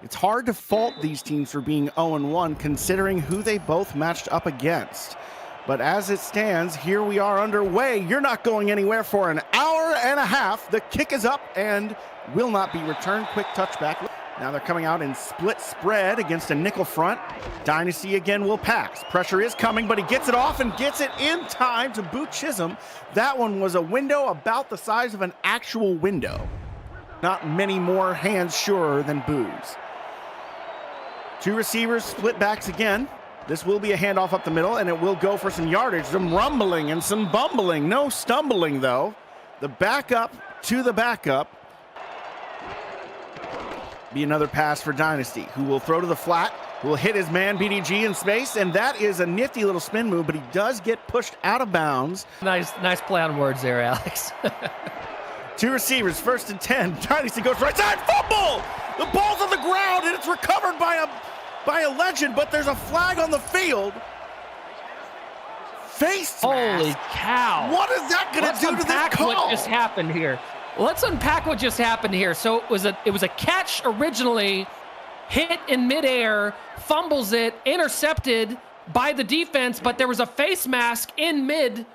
It's hard to fault these teams for being 0-1 considering who they both matched up against. But as it stands, here we are underway. You're not going anywhere for an hour and a half. The kick is up and will not be returned. Quick touchback. Now they're coming out in split spread against a nickel front. Dynasty again will pass. Pressure is coming, but he gets it off and gets it in time to boot Chisholm. That one was a window about the size of an actual window. Not many more hands surer than Boo's. Two receivers, split backs again. This will be a handoff up the middle, and it will go for some yardage, some rumbling and some bumbling. No stumbling, though. The backup to the backup. Be another pass for Dynasty, who will throw to the flat, will hit his man BDG in space, and that is a nifty little spin move, but he does get pushed out of bounds. Nice play on words there, Alex. Two receivers, 1st and 10. Dynasty goes right side, fumble! The ball's on the ground, and it's recovered by a legend, but there's a flag on the field. Face smash. Holy cow. What is that going to do to this call? What just happened here? Let's unpack what just happened here. So it was a catch originally, hit in midair, fumbles it, intercepted by the defense, but there was a face mask in mid.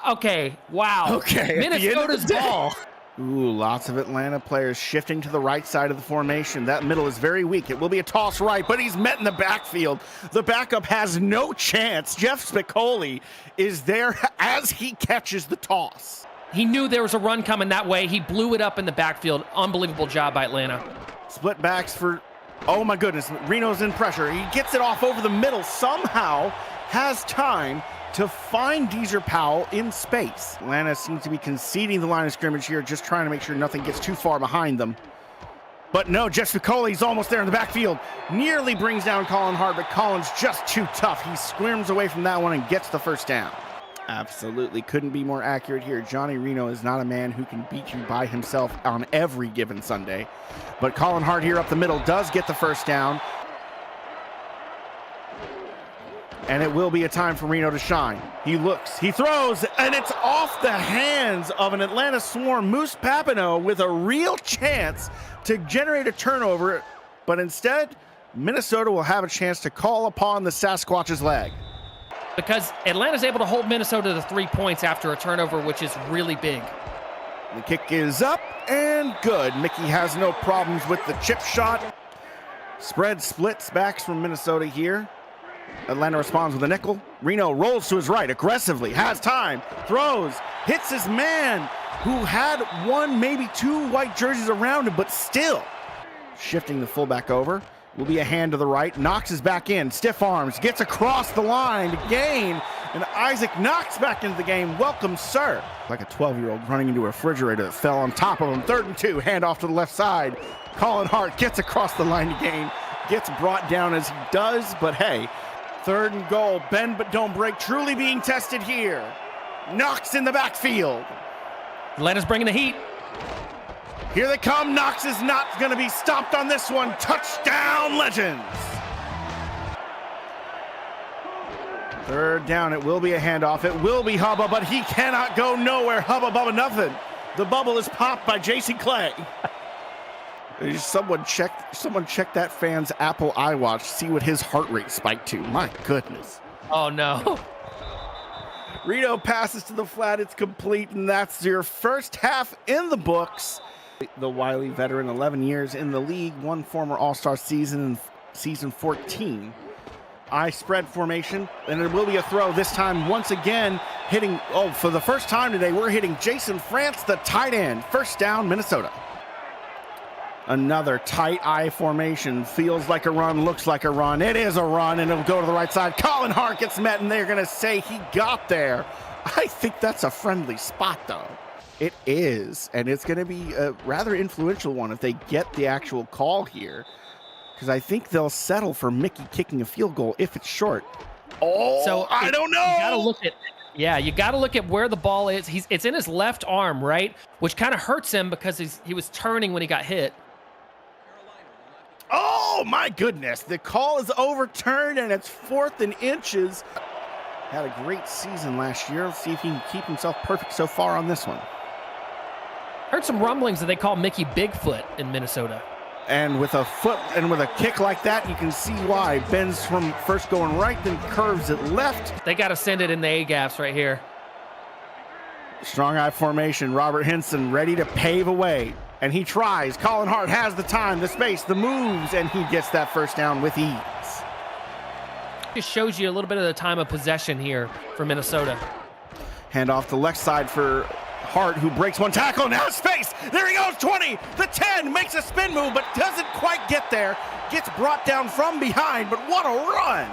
Okay, wow. Okay, Minnesota's ball. Ooh, lots of Atlanta players shifting to the right side of the formation. That middle is very weak. It will be a toss right, but he's met in the backfield. The backup has no chance. Jeff Spicoli is there as he catches the toss. He knew there was a run coming that way. He blew it up in the backfield. Unbelievable job by Atlanta. Split backs for, oh my goodness, Reno's in pressure. He gets it off over the middle, somehow has time to find Deezer Powell in space. Atlanta seems to be conceding the line of scrimmage here, just trying to make sure nothing gets too far behind them. But no, Jeff Spicoli's almost there in the backfield. Nearly brings down Colin Hart, but Colin's just too tough. He squirms away from that one and gets the first down. Absolutely couldn't be more accurate here. Johnny Reno is not a man who can beat you by himself on every given Sunday. But Colin Hart here up the middle does get the first down. And it will be a time for Reno to shine. He looks, he throws, and it's off the hands of an Atlanta swarm. Moose Papineau with a real chance to generate a turnover. But instead, Minnesota will have a chance to call upon the Sasquatch's leg. Because Atlanta's able to hold Minnesota to 3 points after a turnover, which is really big. The kick is up and good. Mickey has no problems with the chip shot. Spread splits backs from Minnesota here. Atlanta responds with a nickel. Reno rolls to his right aggressively, has time, throws, hits his man who had one, maybe two white jerseys around him, but still shifting the fullback over. Will be a hand to the right. Knox is back in. Stiff arms. Gets across the line to gain. And Isaac Knox back into the game. Welcome, sir. Like a 12-year-old running into a refrigerator that fell on top of him. 3rd and 2. Hand off to the left side. Colin Hart gets across the line to gain. Gets brought down as he does. But hey, 3rd and goal. Bend but don't break. Truly being tested here. Knox in the backfield. Atlanta's bringing the heat. Here they come. Knox is not going to be stopped on this one. Touchdown, Legends. 3rd down. It will be a handoff. It will be Hubba, but he cannot go nowhere. Hubba Bubba nothing. The bubble is popped by Jason Clay. Someone check that fan's Apple iWatch. See what his heart rate spiked to. My goodness. Oh, no. Reno passes to the flat. It's complete, and that's your first half in the books. The wily veteran, 11 years in the league, one former All-Star season in season 14. I spread formation, and it will be a throw this time once again hitting, for the first time today, we're hitting Jason France, the tight end. First down, Minnesota. Another tight eye formation. Feels like a run, looks like a run. It is a run, and it'll go to the right side. Colin Hart gets met, and they're going to say he got there. I think that's a friendly spot, though. It is, and it's going to be a rather influential one if they get the actual call here, because I think they'll settle for Mickey kicking a field goal if it's short. Oh, so I don't know. You got to look at where the ball is. It's in his left arm, right, which kind of hurts him because he was turning when he got hit. Oh my goodness! The call is overturned, and it's 4th and inches. Had a great season last year. Let's see if he can keep himself perfect so far on this one. Heard some rumblings that they call Mickey Bigfoot in Minnesota. And with a foot and with a kick like that, you can see why. Bends from first going right, then curves it left. They got to send it in the A-gaps right here. Strong eye formation. Robert Henson ready to pave a way. And he tries. Colin Hart has the time, the space, the moves, and he gets that first down with ease. Just shows you a little bit of the time of possession here for Minnesota. Hand off the left side for Hart, who breaks one tackle. Now space. There he goes. 20. The 10 makes a spin move, but doesn't quite get there. Gets brought down from behind, but what a run.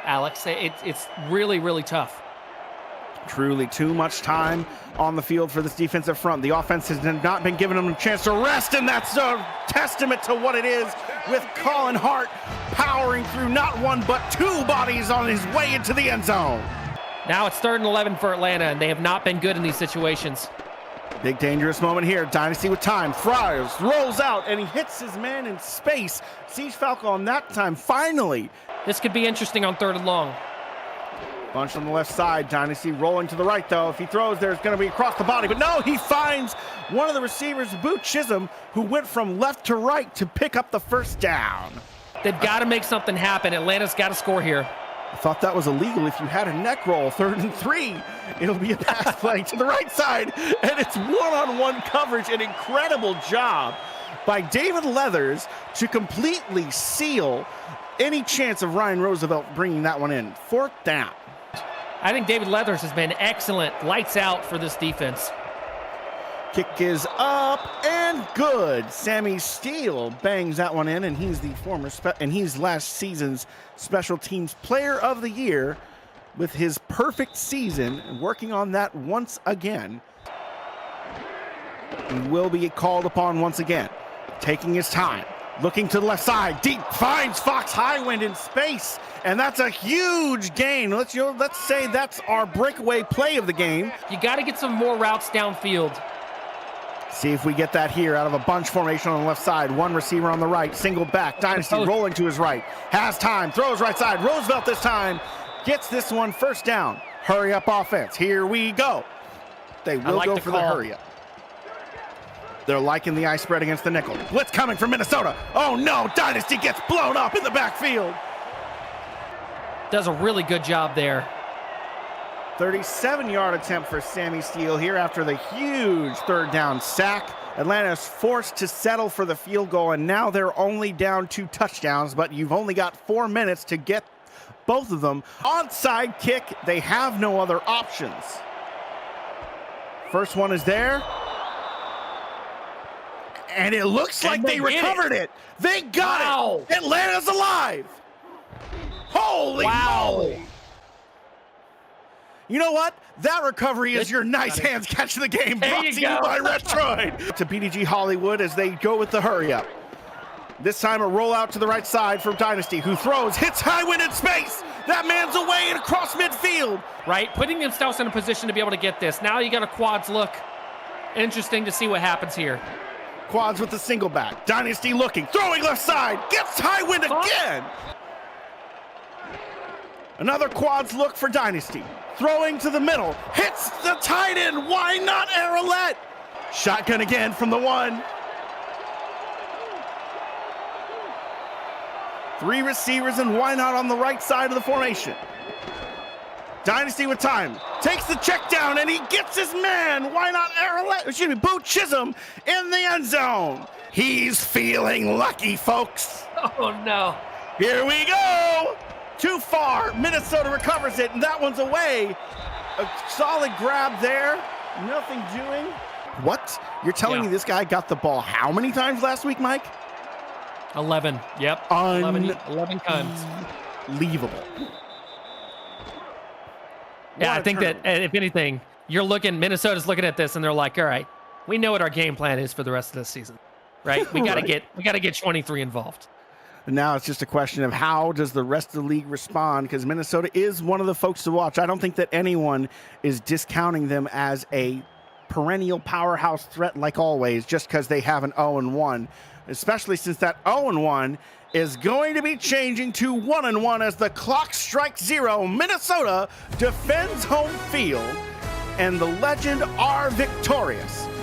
Alex, it's really, really tough. Truly too much time on the field for this defensive front. The offense has not been giving them a chance to rest, and that's a testament to what it is with Colin Hart powering through not one but two bodies on his way into the end zone. Now it's 3rd and 11 for Atlanta, and they have not been good in these situations. Big dangerous moment here. Dynasty with time. Fries rolls out, and he hits his man in space. Siege Falco on that time, finally. This could be interesting on 3rd and long. Bunch on the left side. Dynasty rolling to the right, though. If he throws, there's going to be across the body. But no, he finds one of the receivers, Boot Chisholm, who went from left to right to pick up the first down. They've got to make something happen. Atlanta's got to score here. I thought that was illegal if you had a neck roll. 3rd and 3. It'll be a pass play to the right side, and it's one-on-one coverage. An incredible job by David Leathers to completely seal any chance of Ryan Roosevelt bringing that one in. 4th down. I think David Leathers has been excellent. Lights out for this defense. Kick is up and good. Sammy Steele bangs that one in, and he's the he's last season's Special Teams Player of the Year with his perfect season, working on that once again. He will be called upon once again, taking his time, looking to the left side, deep, finds Fox Highwind in space, and that's a huge gain. Let's say that's our breakaway play of the game. You got to get some more routes downfield. See if we get that here out of a bunch formation on the left side. One receiver on the right, single back. Dynasty rolling to his right. Has time, throws right side. Roosevelt this time gets this one first down. Hurry up offense. Here we go. They will go for the hurry up. They're liking the eye spread against the nickel. Blitz coming from Minnesota. Oh no, Dynasty gets blown up in the backfield. Does a really good job there. 37-yard attempt for Sammy Steele here after the huge 3rd down sack. Atlanta is forced to settle for the field goal, and now they're only down 2 touchdowns, but you've only got 4 minutes to get both of them. Onside kick, they have no other options. First one is there. And it looks like they recovered it. They got it. Atlanta's alive. Holy moly. You know what? That recovery is your nice hands catch of the game, brought to you by Retroid. To BDG Hollywood as they go with the hurry up. This time a rollout to the right side from Dynasty, who throws, hits Highwind in space. That man's away and across midfield. Right, putting themselves in a position to be able to get this. Now you got a quads look. Interesting to see what happens here. Quads with the single back. Dynasty looking, throwing left side, gets Highwind again. Another quads look for Dynasty. Throwing to the middle, hits the tight end. Why not Arrowlet? Shotgun again from the 1. 3 receivers and why not on the right side of the formation. Dynasty with time, takes the check down and he gets his man. Why not Arrowlet? Boot Chisholm in the end zone. He's feeling lucky, folks. Oh no. Here we go. Too far. Minnesota recovers it, and that one's away. A solid grab there. Nothing doing. What? You're telling me this guy got the ball how many times last week, Mike? 11. Yep. 11 times. Unbelievable. Yeah, I think that if anything, Minnesota's looking at this and they're like, all right, we know what our game plan is for the rest of this season, right? We got to get 23 involved. And now it's just a question of how does the rest of the league respond, because Minnesota is one of the folks to watch. I don't think that anyone is discounting them as a perennial powerhouse threat like always just because they have an 0-1, especially since that 0-1 is going to be changing to 1-1 as the clock strikes 0. Minnesota defends home field, and the Legend are victorious.